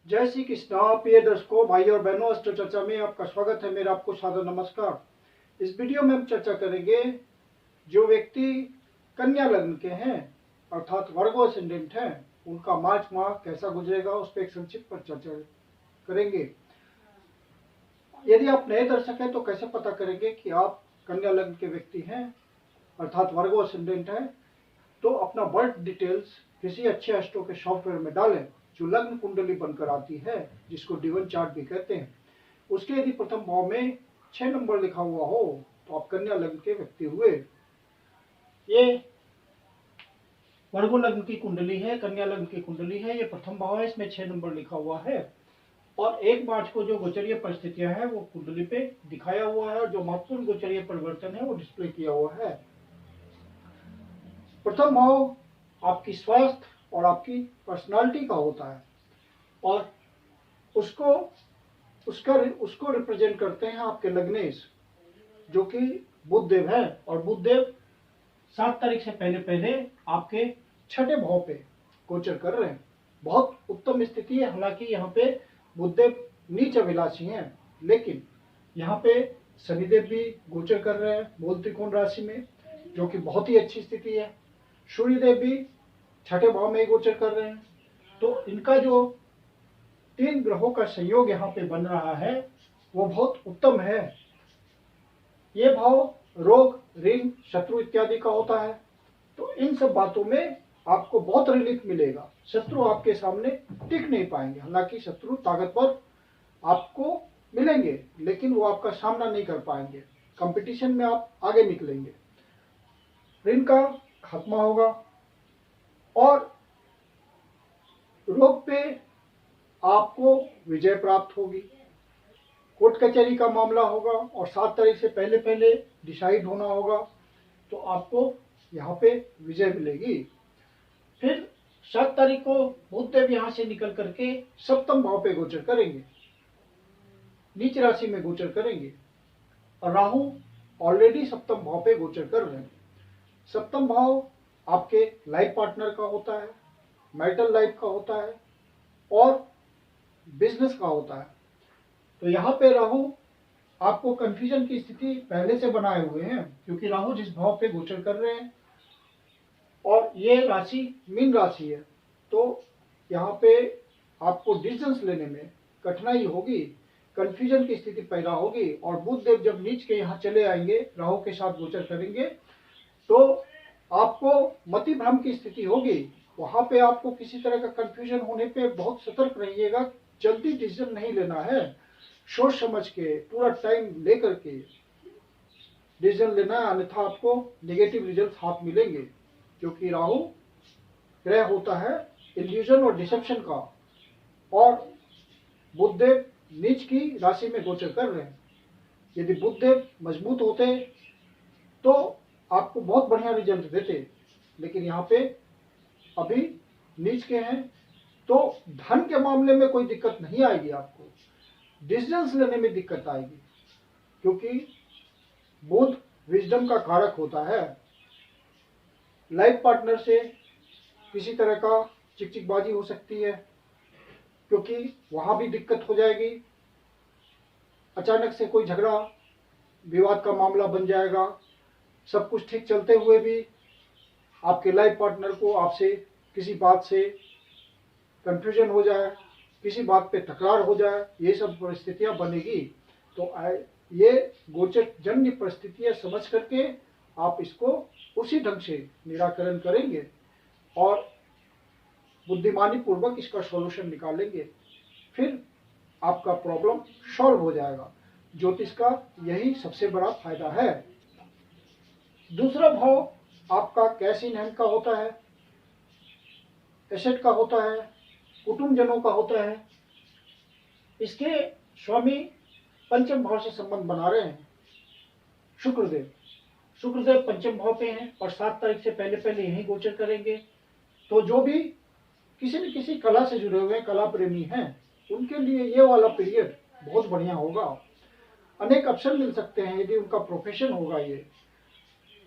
जय श्री कृष्णा। प्रिय दर्शकों, भाई और बहनों, अस्त्र चर्चा में आपका स्वागत है। मेरा आपको सादर नमस्कार। इस वीडियो में हम चर्चा करेंगे जो व्यक्ति कन्या लग्न के हैं अर्थात वर्गो असेंडेंट हैं, उनका मार्च माह कैसा गुजरेगा उस पर एक संक्षिप्त पर चर्चा करेंगे। यदि आप नए दर्शक हैं तो कैसे पता करेंगे कि आप कन्या लग्न के व्यक्ति हैं अर्थात वर्गो असेंडेंट हैं, तो अपना बर्थ डिटेल्स किसी अच्छे एस्ट्रो के सॉफ्टवेयर में डालें जो लग्न कुंडली बनकर आती है, जिसको डिवन चार्ट भी कहते हैं। उसके यदि प्रथम भाव में 6 नंबर लिखा हुआ हो तो आप कन्या लग्न के व्यक्ति हुए। ये वर्गो लग्न की कुंडली है, कन्या लग्न की कुंडली है। ये प्रथम भाव है, इसमें 6 नंबर लिखा हुआ है और 1 मार्च को जो गोचरीय परिस्थितियां हैं वो कुंडली पे दिखाया हुआ है और जो महत्वपूर्ण गोचरीय परिवर्तन है वो डिस्प्ले किया हुआ है। प्रथम भाव आपकी स्वास्थ्य और आपकी पर्सनालिटी का होता है और उसको रिप्रेजेंट करते हैं आपके लग्नेश, जो कि बुध देव है। और बुध देव 7 तारीख से पहले पहले आपके 6ठे भाव पे गोचर कर रहे हैं। बहुत उत्तम स्थिति है। हालांकि यहाँ पे बुध देव नीच अभिलाषी हैं, लेकिन यहाँ पे शनिदेव भी गोचर कर रहे हैं मूल त्रिकोण राशि में, जो कि बहुत ही अच्छी स्थिति है। सूर्यदेव भी 6ठे भाव में गोचर कर रहे हैं। तो इनका जो 3 ग्रहों का संयोग यहाँ पे बन रहा है वो बहुत उत्तम है। ये भाव रोग, ऋण, शत्रु इत्यादि का होता है। तो इन सब बातों में आपको बहुत रिलीफ मिलेगा। शत्रु आपके सामने टिक नहीं पाएंगे। हालांकि शत्रु ताकतवर आपको मिलेंगे, लेकिन वो आपका सामना नहीं कर पाएंगे। कंपटीशन में आप आगे निकलेंगे। ऋण का खात्मा होगा और रोग पे आपको विजय प्राप्त होगी। कोर्ट कचहरी का मामला होगा और 7 तारीख से पहले पहले डिसाइड होना होगा, तो आपको यहाँ पे विजय मिलेगी। फिर 7 तारीख को बुध देव यहाँ से निकल करके सप्तम भाव पे गोचर करेंगे, नीच राशि में गोचर करेंगे और राहु ऑलरेडी सप्तम भाव पे गोचर कर रहे हैं। सप्तम भाव आपके लाइफ पार्टनर का होता है, मैरिटल लाइफ का होता है और बिजनेस का होता है। तो यहाँ पे राहु आपको कंफ्यूजन की स्थिति पहले से बनाए हुए हैं, क्योंकि राहु जिस भाव पे गोचर कर रहे हैं और ये राशि मीन राशि है, तो यहाँ पे आपको डिसीजंस लेने में कठिनाई होगी, कंफ्यूजन की स्थिति पैदा होगी। और बुध देव जब नीच के यहाँ चले आएंगे, राहु के साथ गोचर करेंगे, तो आपको मति भ्रम की स्थिति होगी। वहां पे आपको किसी तरह का कंफ्यूजन होने पे बहुत सतर्क रहिएगा। जल्दी डिसीजन नहीं लेना है, सोच समझ के पूरा टाइम लेकर के डिसीजन लेना है, अन्यथा आपको नेगेटिव रिजल्ट हाथ मिलेंगे। क्योंकि राहु ग्रह होता है इल्यूजन और डिसेप्शन का और बुधदेव नीच की राशि में गोचर कर रहे हैं। यदि बुधदेव मजबूत होते तो आपको बहुत बढ़िया रिजल्ट देते, लेकिन यहाँ पे अभी नीच के हैं, तो धन के मामले में कोई दिक्कत नहीं आएगी। आपको डिसीजंस लेने में दिक्कत आएगी, क्योंकि बुध विजडम का कारक होता है। लाइफ पार्टनर से किसी तरह का चिकचिकबाजी हो सकती है, क्योंकि वहां भी दिक्कत हो जाएगी। अचानक से कोई झगड़ा विवाद का मामला बन जाएगा। सब कुछ ठीक चलते हुए भी आपके लाइफ पार्टनर को आपसे किसी बात से कंफ्यूजन हो जाए, किसी बात पे तकरार हो जाए, ये सब परिस्थितियां बनेगी। तो ये गोचर जन्य परिस्थितियां समझ करके आप इसको उसी ढंग से निराकरण करेंगे और बुद्धिमानी पूर्वक इसका सॉल्यूशन निकालेंगे, फिर आपका प्रॉब्लम सॉल्व हो जाएगा। ज्योतिष का यही सबसे बड़ा फायदा है। दूसरा भाव आपका कैश इन हैंड का होता है, एसेट का होता है, कुटुंबजनों का होता है। इसके स्वामी पंचम भाव से संबंध बना रहे हैं शुक्रदेव। शुक्रदेव पंचम भाव पे हैं और 7 तारीख से पहले पहले यही गोचर करेंगे। तो जो भी किसी न किसी कला से जुड़े हुए कला प्रेमी हैं, उनके लिए ये वाला पीरियड बहुत बढ़िया होगा। अनेक अवसर मिल सकते हैं यदि उनका प्रोफेशन होगा। ये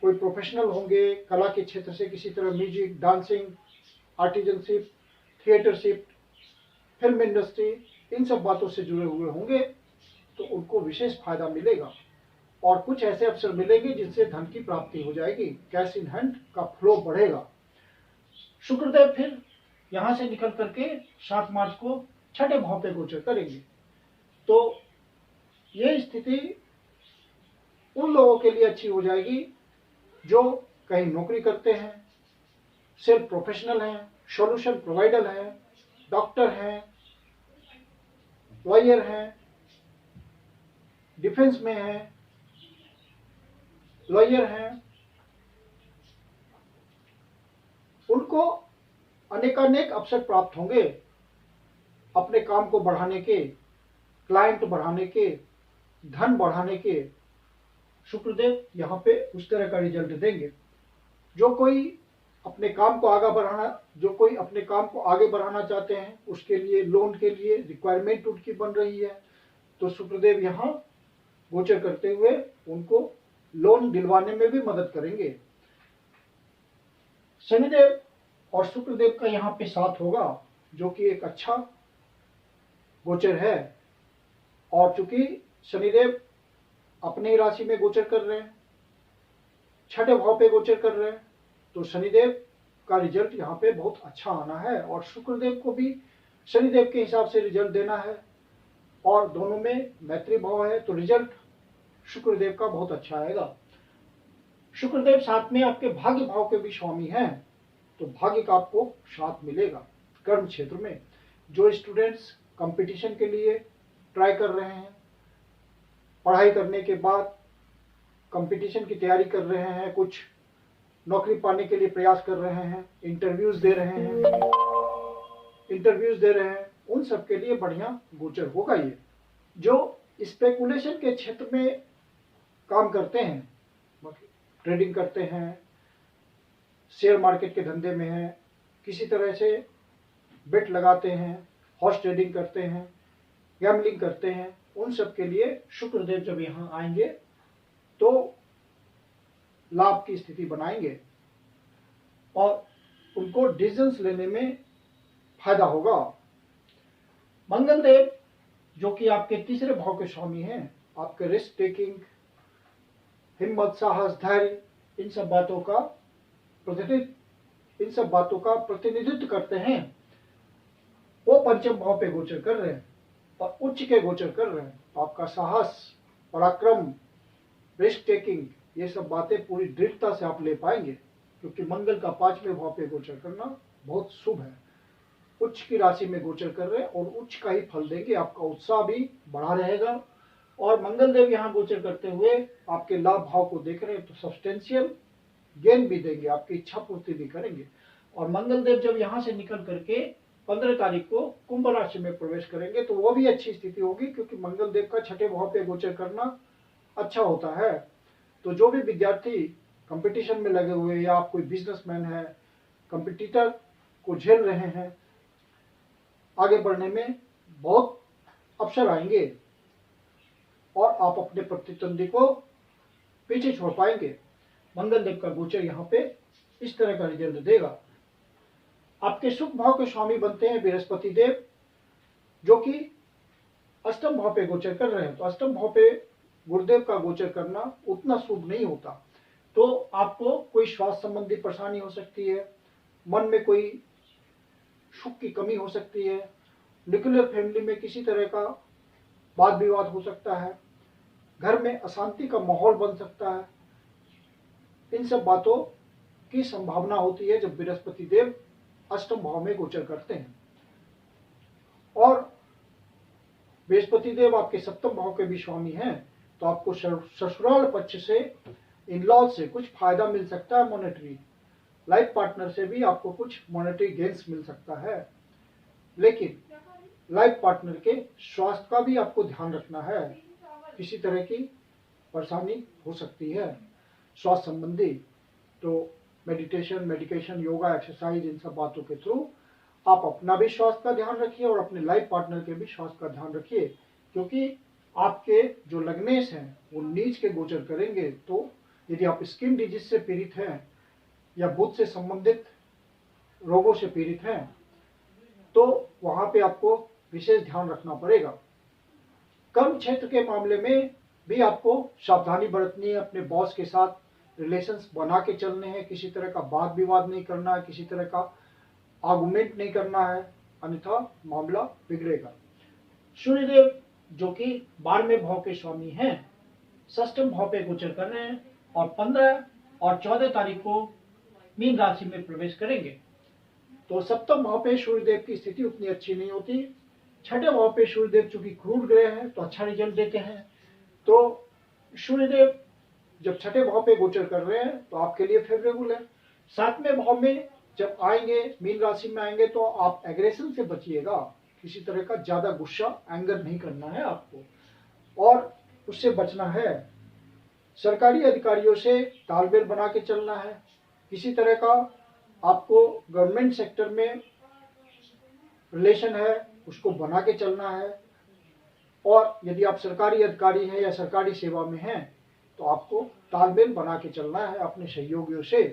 कोई प्रोफेशनल होंगे कला के क्षेत्र से, किसी तरह म्यूजिक, डांसिंग, आर्टिजनशिप, थिएटरशिप, फिल्म इंडस्ट्री, इन सब बातों से जुड़े हुए होंगे तो उनको विशेष फायदा मिलेगा और कुछ ऐसे अवसर मिलेंगे जिनसे धन की प्राप्ति हो जाएगी, कैश इन हैंड का फ्लो बढ़ेगा। शुक्रदेव फिर यहां से निकल करके 7 मार्च को छठे भाव पे गोचर करेंगे। तो ये स्थिति उन लोगों के लिए अच्छी हो जाएगी जो कहीं नौकरी करते हैं, सेल्फ प्रोफेशनल हैं, सॉल्यूशन प्रोवाइडर हैं, डॉक्टर हैं, लॉयर हैं, डिफेंस में हैं, लॉयर हैं, उनको अनेकानेक अवसर प्राप्त होंगे अपने काम को बढ़ाने के, क्लाइंट बढ़ाने के, धन बढ़ाने के। शुक्रदेव यहाँ पे उस तरह का रिजल्ट देंगे। जो कोई अपने काम को आगे बढ़ाना चाहते हैं, उसके लिए लोन के लिए रिक्वायरमेंट उनकी बन रही है, तो शुक्रदेव यहाँ गोचर करते हुए उनको लोन दिलवाने में भी मदद करेंगे। शनिदेव और शुक्रदेव का यहाँ पे साथ होगा, जो कि एक अच्छा गोचर है। और चूंकि शनिदेव अपनी राशि में गोचर कर रहे हैं, छठे भाव पे गोचर कर रहे हैं, तो शनिदेव का रिजल्ट यहाँ पे बहुत अच्छा आना है और शुक्रदेव को भी शनिदेव के हिसाब से रिजल्ट देना है और दोनों में मैत्री भाव है, तो रिजल्ट शुक्रदेव का बहुत अच्छा आएगा। शुक्रदेव साथ में आपके भाग्य भाव के भी स्वामी हैं, तो भाग्य का आपको साथ मिलेगा। कर्म क्षेत्र में जो स्टूडेंट्स कंपटीशन के लिए ट्राई कर रहे हैं, पढ़ाई करने के बाद कंपटीशन की तैयारी कर रहे हैं, कुछ नौकरी पाने के लिए प्रयास कर रहे हैं, इंटरव्यूज दे रहे हैं, उन सब के लिए बढ़िया गोचर होगा। ये जो स्पेकुलेशन के क्षेत्र में काम करते हैं, ट्रेडिंग करते हैं, शेयर मार्केट के धंधे में हैं, किसी तरह से बेट लगाते हैं, हॉर्स ट्रेडिंग करते हैं, गैम्बलिंग करते हैं, उन सब के लिए शुक्रदेव जब यहाँ आएंगे तो लाभ की स्थिति बनाएंगे और उनको डिसीजंस लेने में फायदा होगा। मंगल देव जो कि आपके तीसरे भाव के स्वामी हैं, आपके रिस्क टेकिंग, हिम्मत, साहस, धैर्य, इन सब बातों का प्रतिनिधित्व करते हैं। वो पंचम भाव पे गोचर कर रहे हैं और उच्च के गोचर कर रहे हैं। तो आपका साहस, पराक्रम, रिस्क टेकिंग, ये सब बातें पूरी दृढ़ता से आप ले पाएंगे, क्योंकि मंगल का 5वें भाव पे गोचर करना बहुत शुभ है। उच्च की राशि में गोचर कर रहे हैं और उच्च का ही फल देंगे, आपका उत्साह भी बढ़ा रहेगा। और मंगल देव यहाँ गोचर करते हुए आपके लाभ भाव को देख रहे हैं, तो सब्सटेंशियल गेन भी देंगे, आपकी इच्छा पूर्ति भी करेंगे। और मंगल देव जब यहाँ से निकल करके 15 तारीख को कुंभ राशि में प्रवेश करेंगे, तो वो भी अच्छी स्थिति होगी, क्योंकि मंगल देव का छठे भाव पे गोचर करना अच्छा होता है। तो जो भी विद्यार्थी कंपटीशन में लगे हुए या आप कोई बिजनेसमैन है, कंपटीटर को झेल रहे हैं, आगे बढ़ने में बहुत अवसर आएंगे और आप अपने प्रतिद्वंदी को पीछे छोड़ पाएंगे। मंगल देव का गोचर यहाँ पे इस तरह का रिजल्ट देगा। आपके सुख भाव के स्वामी बनते हैं बृहस्पति देव, जो कि अष्टम भाव पे गोचर कर रहे हैं। तो अष्टम भाव पे गुरुदेव का गोचर करना उतना शुभ नहीं होता, तो आपको कोई स्वास्थ्य संबंधी परेशानी हो सकती है, मन में कोई सुख की कमी हो सकती है, न्यूक्लियर फैमिली में किसी तरह का वाद विवाद हो सकता है, घर में अशांति का माहौल बन सकता है। इन सब बातों की संभावना होती है जब बृहस्पति देव अष्टम भाव में गोचर करते हैं। और बृहस्पति देव आपके सप्तम भाव के भी स्वामी हैं, तो आपको ससुराल पक्ष से, इन लॉ से कुछ फायदा मिल सकता है। मॉनेटरी लाइफ पार्टनर से भी आपको कुछ मॉनेटरी गेन्स मिल सकता है, लेकिन लाइफ पार्टनर के स्वास्थ्य का भी आपको ध्यान रखना है। किसी तरह की परेशानी हो सकती है स्वास्थ्य संबंधी, तो मेडिकेशन, योगा, एक्सरसाइज, इन सब बातों के थ्रू आप अपना भी स्वास्थ्य का ध्यान रखिए और अपने लाइफ पार्टनर के भी स्वास्थ्य का ध्यान रखिए, क्योंकि आपके जो लग्नेश हैं वो नीच के गोचर करेंगे। तो यदि आप स्किन डिजीज से पीड़ित हैं या बुध से संबंधित रोगों से पीड़ित हैं, तो वहाँ पे आपको विशेष ध्यान रखना पड़ेगा। कर्म क्षेत्र के मामले में भी आपको सावधानी बरतनी है, अपने बॉस के साथ रिलेशंस बना के चलने हैं, किसी तरह का वाद विवाद नहीं करना है, किसी तरह का आर्गुमेंट नहीं करना है, अन्यथा मामला बिगड़ेगा। सूर्यदेव जो कि 12वें भाव के स्वामी हैं, षष्ठम भाव पे गोचर कर रहे हैं और 15 और 14 तारीख को मीन राशि में प्रवेश करेंगे। तो सप्तम भाव पे सूर्यदेव की स्थिति उतनी अच्छी नहीं होती। छठे भाव पे सूर्यदेव चूंकि क्रूर ग्रह हैं तो अच्छा रिजल्ट देते हैं। तो सूर्यदेव जब छठे भाव पे गोचर कर रहे हैं तो आपके लिए फेवरेबल है। 7वें भाव में जब आएंगे, मीन राशि में आएंगे, तो आप एग्रेशन से बचिएगा, किसी तरह का ज्यादा गुस्सा एंगर नहीं करना है आपको और उससे बचना है। सरकारी अधिकारियों से तालमेल बना के चलना है, किसी तरह का आपको गवर्नमेंट सेक्टर में रिलेशन है उसको बना के चलना है। और यदि आप सरकारी अधिकारी हैं या सरकारी सेवा में हैं तो आपको तालमेल बना के चलना है अपने सहयोगियों से,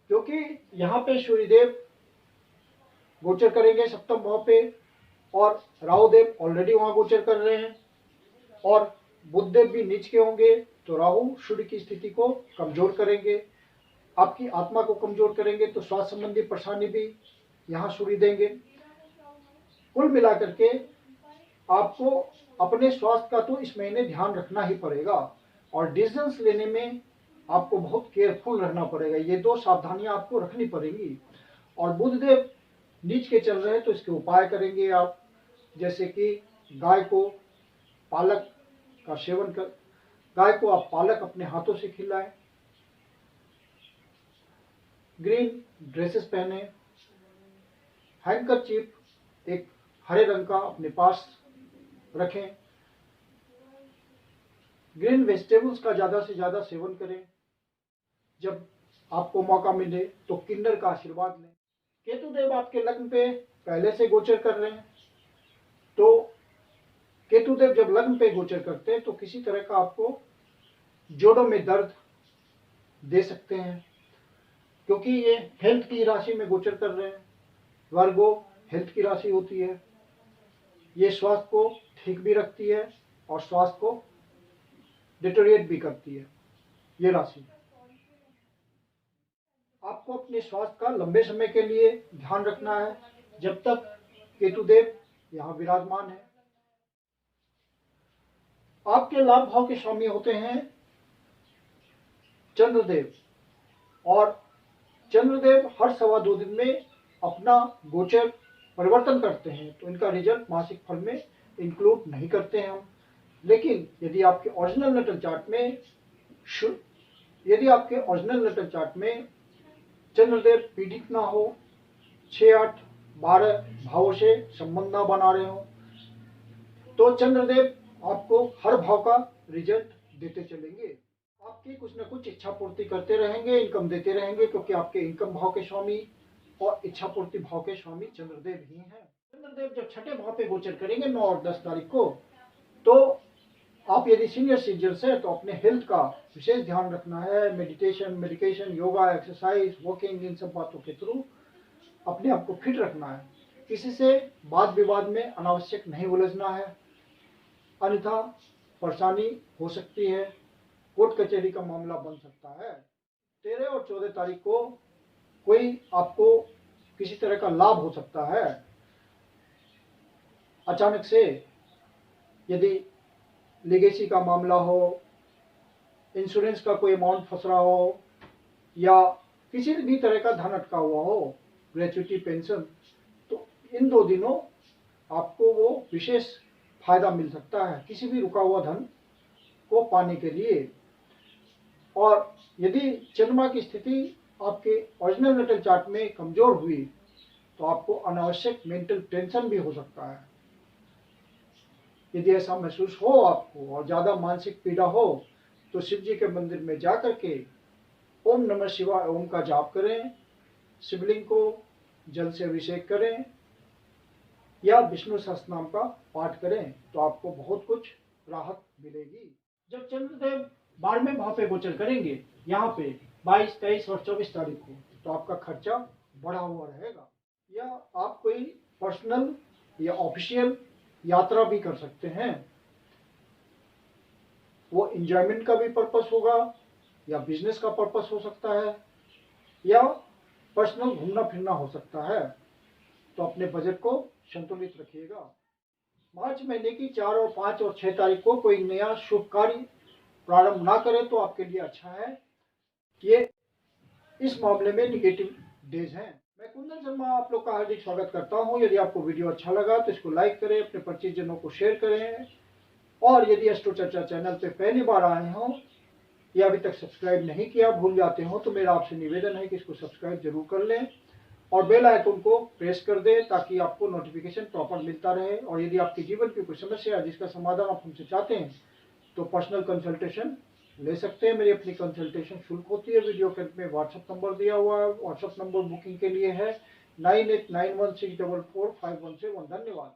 क्योंकि यहाँ पे सूर्यदेव गोचर करेंगे सप्तम भाव पे और राहुदेव ऑलरेडी वहां गोचर कर रहे हैं और बुधदेव भी नीच के होंगे। तो राहु सूर्य की स्थिति को कमजोर करेंगे, आपकी आत्मा को कमजोर करेंगे, तो स्वास्थ्य संबंधी परेशानी भी यहाँ सूर्य देंगे। कुल मिलाकर के आपको अपने स्वास्थ्य का तो इस महीने ध्यान रखना ही पड़ेगा और डिसीजंस लेने में आपको बहुत केयरफुल रहना पड़ेगा। ये 2 सावधानियां आपको रखनी पड़ेंगी। और बुधदेव नीच के चल रहे हैं तो इसके उपाय करेंगे आप, जैसे कि गाय को पालक का सेवन कर, गाय को आप पालक अपने हाथों से खिलाएं, ग्रीन ड्रेसेस पहने, हैंकरचीफ एक हरे रंग का अपने पास रखें, ग्रीन वेजिटेबल्स का ज्यादा से ज्यादा सेवन करें। जब आपको मौका मिले तो किन्नर का आशीर्वाद लें। केतुदेव आपके लग्न पे पहले से गोचर कर रहे हैं, तो केतुदेव जब लग्न पे गोचर करते हैं तो किसी तरह का आपको जोड़ों में दर्द दे सकते हैं, क्योंकि ये हेल्थ की राशि में गोचर कर रहे हैं। वर्गो हेल्थ की राशि होती है, ये स्वास्थ्य को ठीक भी रखती है और स्वास्थ्य को डिटोरिएट भी करती है। ये राशि आपको अपने स्वास्थ्य का लंबे समय के लिए ध्यान रखना है जब तक केतुदेव यहाँ विराजमान है। आपके लाभ भाव के स्वामी होते हैं चंद्रदेव, और चंद्रदेव हर 2.25 दिन में अपना गोचर परिवर्तन करते हैं, तो इनका रिजल्ट मासिक फल में इंक्लूड नहीं करते हैं हम। लेकिन यदि आपके ओरिजिनल नटल चार्ट में चंद्रदेव पीड़ित ना हो, 6, 8, 12 भावों से संबंध ना बना रहे हो, तो चंद्रदेव आपको हर भाव का रिजल्ट देते चलेंगे। आपकी कुछ न कुछ इच्छा पूर्ति करते रहेंगे, इनकम देते रहेंगे, क्योंकि आपके इनकम भाव के स्वामी और इच्छा पूर्ति भाव के स्वामी चंद्रदेव ही हैं। चंद्रदेव जब छठे भाव पे गोचर करेंगे 9 और 10 तारीख को, तो आप यदि सीनियर सिटीजन है तो अपने हेल्थ का विशेष ध्यान रखना है। मेडिकेशन, योगा, एक्सरसाइज, वॉकिंग, इन सब बातों के थ्रू अपने आप को फिट रखना है। किसी से वाद विवाद में अनावश्यक नहीं उलझना है, अन्यथा परेशानी हो सकती है, कोर्ट कचहरी का मामला बन सकता है। 13 और 14 तारीख को कोई आपको किसी तरह का लाभ हो सकता है अचानक से, यदि लीगेसी का मामला हो, इंश्योरेंस का कोई अमाउंट फंस रहा हो, या किसी भी तरह का धन अटका हुआ हो, ग्रेच्युटी, पेंशन, तो इन 2 दिनों आपको वो विशेष फायदा मिल सकता है किसी भी रुका हुआ धन को पाने के लिए। और यदि चंद्रमा की स्थिति आपके ओरिजिनल नटल चार्ट में कमजोर हुई तो आपको अनावश्यक मेंटल टेंशन भी हो सकता है। यदि ऐसा महसूस हो आपको और ज्यादा मानसिक पीड़ा हो तो शिव जी के मंदिर में जाकर के ओम नमः शिवाय ओम का जाप करें, शिवलिंग को जल से अभिषेक करें या विष्णु सहस्त्रनाम का पाठ करें, तो आपको बहुत कुछ राहत मिलेगी। जब चंद्रदेव 12वें भाव पे गोचर करेंगे यहाँ पे 22, 23 और 24 तारीख को, तो आपका खर्चा बढ़ा हुआ रहेगा। या आप कोई पर्सनल या ऑफिशियल यात्रा भी कर सकते हैं। वो एंजॉयमेंट का भी पर्पस होगा या बिजनेस का पर्पस हो सकता है या पर्सनल घूमना फिरना हो सकता है। तो अपने बजट को संतुलित रखिएगा। मार्च महीने की 4 और 5 और 6 तारीख को कोई नया शुभ कार्य प्रारंभ ना करें तो आपके लिए अच्छा है। ये इस मामले में निगेटिव डेज हैं। मैं कुंदन शर्मा आप लोग का हार्दिक स्वागत करता हूं। यदि आपको वीडियो अच्छा लगा तो इसको लाइक करें, अपने परिचितजनों को शेयर करें, और यदि एस्ट्रो चर्चा चैनल पे पहली बार आए हों या अभी तक सब्सक्राइब नहीं किया, भूल जाते हो, तो मेरा आपसे निवेदन है कि इसको सब्सक्राइब जरूर कर लें और बेल आइकन को प्रेस कर दें ताकि आपको नोटिफिकेशन प्रॉपर मिलता रहे। और यदि आपके जीवन की कोई समस्या है जिसका समाधान आप हमसे चाहते हैं तो पर्सनल कंसल्टेशन ले सकते हैं। मेरी अपनी कंसल्टेशन शुल्क होती है। वीडियो के अंत में व्हाट्सएप नंबर दिया हुआ है। व्हाट्सएप नंबर बुकिंग के लिए है 9891644517। धन्यवाद।